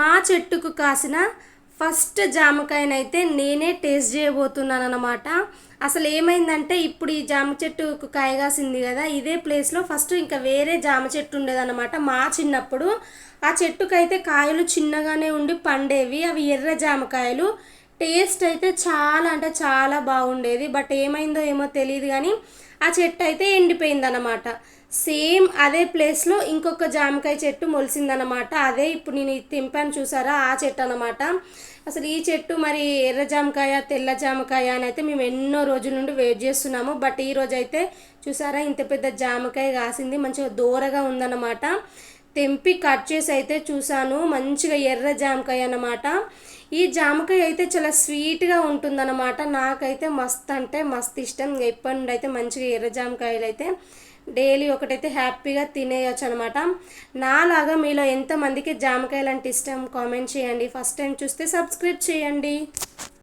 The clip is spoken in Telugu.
మా చెట్టుకు కాసిన ఫస్ట్ జామకాయనైతే నేనే టేస్ట్ చేయబోతున్నాను అనమాట. అసలు ఏమైందంటే ఇప్పుడు ఈ జామ చెట్టుకు కాయ కాసింది కదా, ఇదే ప్లేస్లో ఫస్ట్ ఇంకా వేరే జామ చెట్టు ఉండేదన్నమాట మా చిన్నప్పుడు. ఆ చెట్టుకైతే కాయలు చిన్నగానే ఉండి పండేవి, అవి ఎర్ర జామకాయలు. టేస్ట్ అయితే చాలా అంటే చాలా బాగుండేది. బట్ ఏమైందో ఏమో తెలియదు కానీ ఆ చెట్టు అయితే ఎండిపోయిందనమాట. సేమ్ అదే ప్లేస్లో ఇంకొక జామకాయ చెట్టు మొలిసిందనమాట. అదే ఇప్పుడు నేను తెంపాను చూసారా, ఆ చెట్టు అనమాట. అసలు ఈ చెట్టు మరి ఎర్ర జామకాయ తెల్ల జామకాయ అని అయితే మేము ఎన్నో రోజుల నుండి వెయిట్ చేస్తున్నాము. బట్ ఈ రోజు అయితే చూసారా ఇంత పెద్ద జామకాయ కాసింది, మంచిగా దూరగా ఉందన్నమాట. తెంపి కట్ చేసి అయితే చూసాను, మంచిగా ఎర్ర జామకాయ అన్నమాట. ఈ జామకాయ అయితే చాలా స్వీట్గా ఉంటుందన్నమాట. నాకైతే మస్త్ అంటే మస్త్ ఇష్టం. ఇప్పటి నుండి అయితే మంచిగా ఎర్ర జామకాయలు అయితే డైలీ ఒకటైతే హ్యాపీగా తినేయచ్చు అనమాట. నాలాగా మీలో ఎంతమందికి జామకాయలు అంటే ఇష్టం కామెంట్ చేయండి. ఫస్ట్ టైం చూస్తే సబ్స్క్రైబ్ చేయండి.